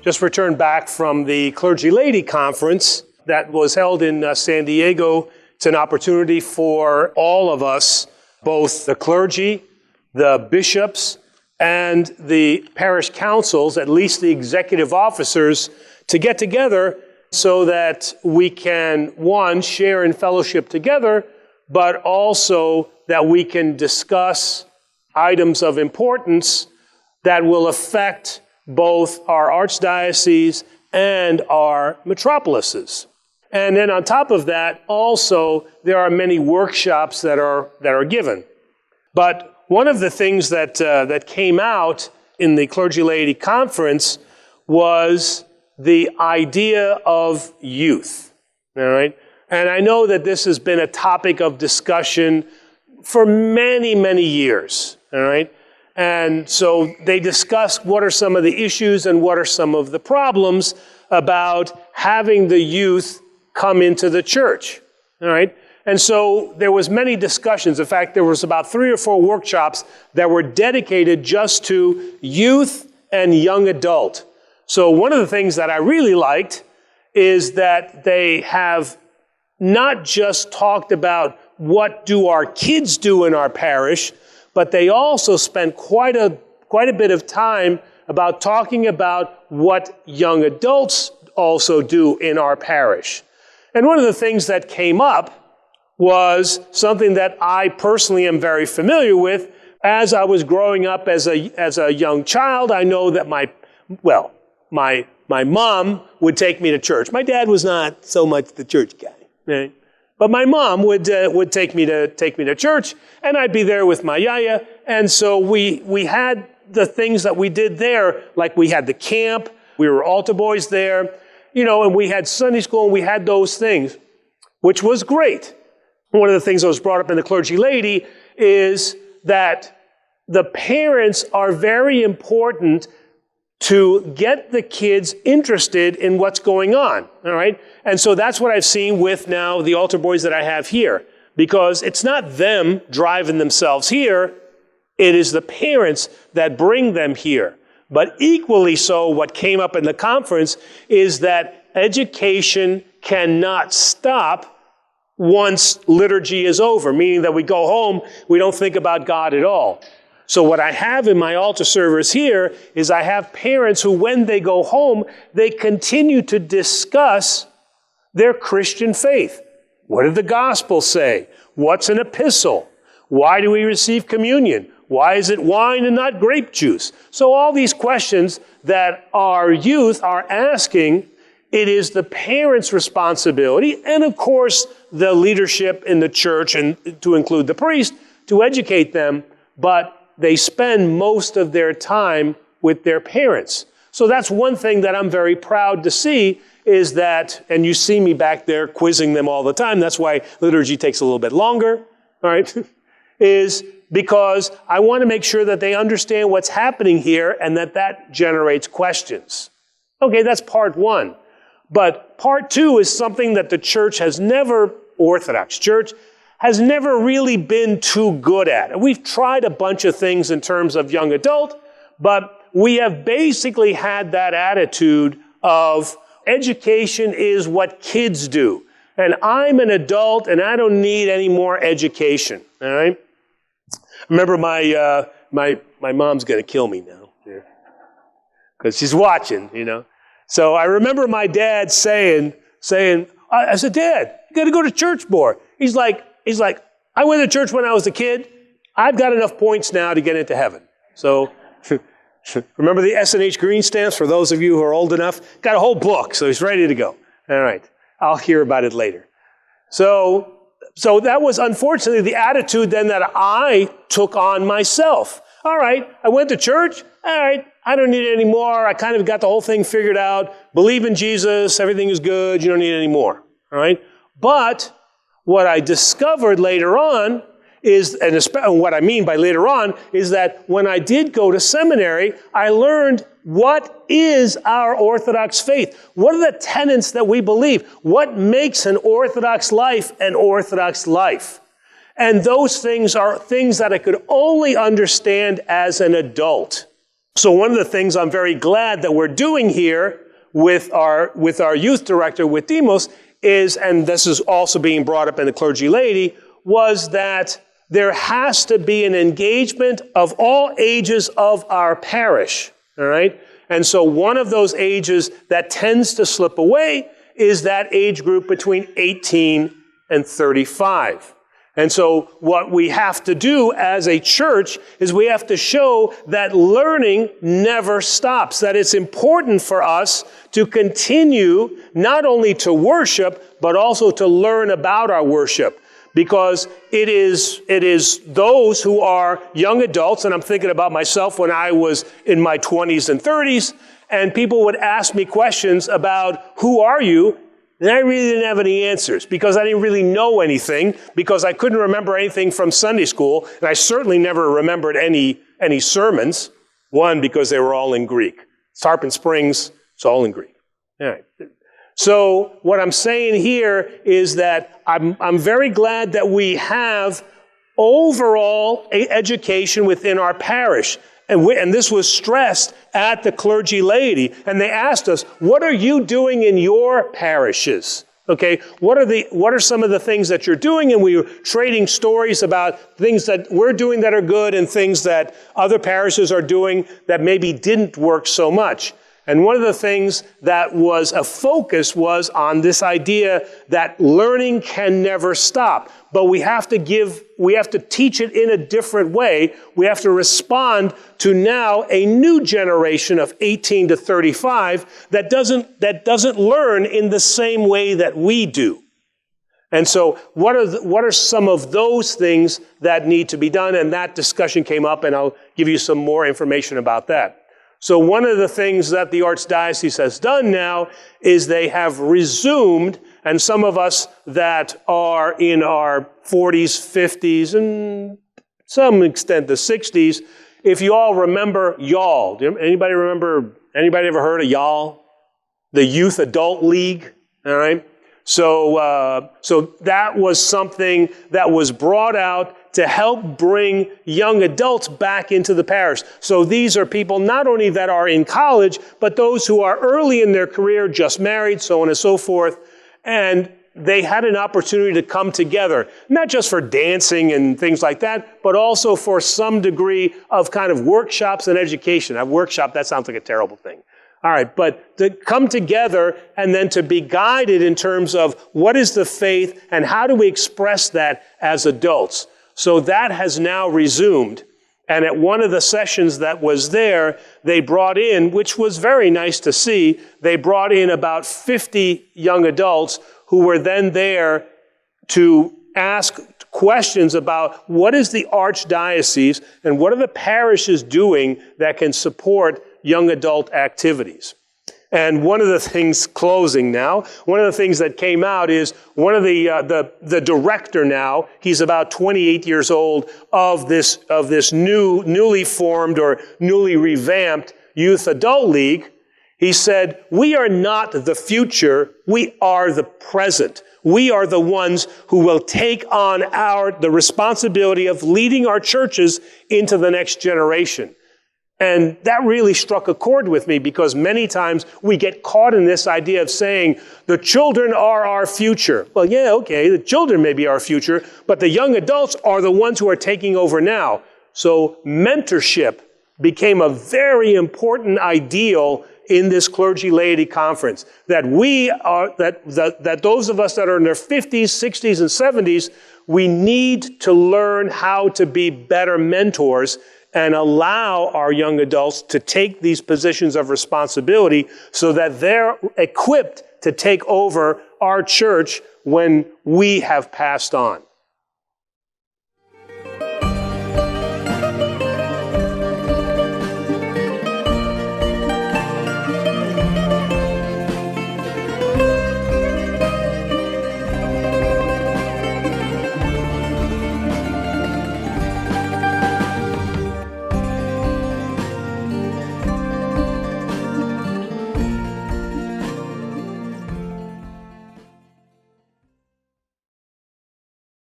just returned back from the Clergy Laity Conference that was held in San Diego. It's an opportunity for all of us, both the clergy, the bishops, and the parish councils, at least the executive officers, to get together so that we can, one, share in fellowship together, but also that we can discuss items of importance that will affect both our archdiocese and our metropolises. And then on top of that, also, there are many workshops that are given. But one of the things that came out in the Clergy Laity Conference was the idea of youth, all right? And I know that this has been a topic of discussion for many, many years, all right? And so they discussed what are some of the issues and what are some of the problems about having the youth come into the church, all right? And so there was many discussions. In fact, there was about 3 or 4 workshops that were dedicated just to youth and young adult. So one of the things that I really liked is that they have not just talked about what do our kids do in our parish, but they also spent quite a bit of time about talking about what young adults also do in our parish. And one of the things that came up was something that I personally am very familiar with. As I was growing up as a young child, I know that my mom would take me to church. My dad was not so much the church guy, right? But my mom would take me to church, and I'd be there with my yaya. And so we had the things that we did there, like we had the camp, we were altar boys there, and we had Sunday school, and we had those things, which was great. One of the things that was brought up in the Clergy Laity is that the parents are very important to get the kids interested in what's going on, all right? And so that's what I've seen with now the altar boys that I have here, because it's not them driving themselves here, it is the parents that bring them here. But equally so, what came up in the conference is that education cannot stop once liturgy is over, meaning that we go home, we don't think about God at all. So what I have in my altar servers here is I have parents who, when they go home, they continue to discuss their Christian faith. What did the gospel say? What's an epistle? Why do we receive communion? Why is it wine and not grape juice? So all these questions that our youth are asking, it is the parents' responsibility, and of course the leadership in the church, and to include the priest, to educate them, but they spend most of their time with their parents. So that's one thing that I'm very proud to see is that, and you see me back there quizzing them all the time, that's why liturgy takes a little bit longer, all right, is because I want to make sure that they understand what's happening here and that generates questions. Okay, that's part 1. But part 2 is something that the church has never, Orthodox Church, has never really been too good at. We've tried a bunch of things in terms of young adult, but we have basically had that attitude of education is what kids do. And I'm an adult and I don't need any more education, all right? Remember my mom's going to kill me now, because she's watching, So I remember my dad saying, I said, Dad, you got to go to church more. He's like, I went to church when I was a kid. I've got enough points now to get into heaven. So remember the S&H green stamps for those of you who are old enough? Got a whole book, so he's ready to go. All right, I'll hear about it later. So that was unfortunately the attitude then that I took on myself. All right, I went to church. All right, I don't need it anymore. I kind of got the whole thing figured out. Believe in Jesus. Everything is good. You don't need it anymore. All right, but what I discovered later on is, and what I mean by later on, is that when I did go to seminary, I learned what is our Orthodox faith. What are the tenets that we believe? What makes an Orthodox life an Orthodox life? And those things are things that I could only understand as an adult. So one of the things I'm very glad that we're doing here with our youth director, with Demos, is, and this is also being brought up in the clergy laity, was that there has to be an engagement of all ages of our parish, all right? And so one of those ages that tends to slip away is that age group between 18 and 35. And so what we have to do as a church is we have to show that learning never stops, that it's important for us to continue not only to worship, but also to learn about our worship. Because it is those who are young adults, and I'm thinking about myself when I was in my 20s and 30s, and people would ask me questions about, who are you? And I really didn't have any answers because I didn't really know anything, because I couldn't remember anything from Sunday school, and I certainly never remembered any sermons. One, because they were all in Greek. Tarpon Springs, it's all in Greek. All right. So what I'm saying here is that I'm very glad that we have overall education within our parish. And this was stressed at the clergy laity. And they asked us, what are you doing in your parishes? Okay, what are some of the things that you're doing? And we were trading stories about things that we're doing that are good and things that other parishes are doing that maybe didn't work so much. And one of the things that was a focus was on this idea that learning can never stop. But we have to teach it in a different way. We have to respond to now a new generation of 18 to 35 that doesn't learn in the same way that we do. And so what are some of those things that need to be done? And that discussion came up, and I'll give you some more information about that. So one of the things that the Archdiocese has done now is they have resumed, and some of us that are in our 40s, 50s, and some extent the 60s, if you all remember YAL. Anybody ever heard of YAL? The Youth Adult League, all right? So that was something that was brought out to help bring young adults back into the parish. So these are people not only that are in college, but those who are early in their career, just married, so on and so forth. And they had an opportunity to come together, not just for dancing and things like that, but also for some degree of kind of workshops and education. A workshop, that sounds like a terrible thing. All right, but to come together and then to be guided in terms of what is the faith and how do we express that as adults. So that has now resumed. And at one of the sessions that was there, they brought in, which was very nice to see, they brought in about 50 young adults who were then there to ask questions about what is the Archdiocese and what are the parishes doing that can support young adult activities. And one of the things, closing now, one of the things that came out is one of the director now, he's about 28 years old, of this newly formed or newly revamped Youth Adult League. He said, we are not the future, we are the present. We are the ones who will take on the responsibility of leading our churches into the next generation. And that really struck a chord with me, because many times we get caught in this idea of saying, the children are our future. Well, yeah, okay, the children may be our future, but the young adults are the ones who are taking over now. So mentorship became a very important ideal in this clergy laity conference, that that those of us that are in their 50s, 60s, and 70s, we need to learn how to be better mentors and allow our young adults to take these positions of responsibility so that they're equipped to take over our church when we have passed on.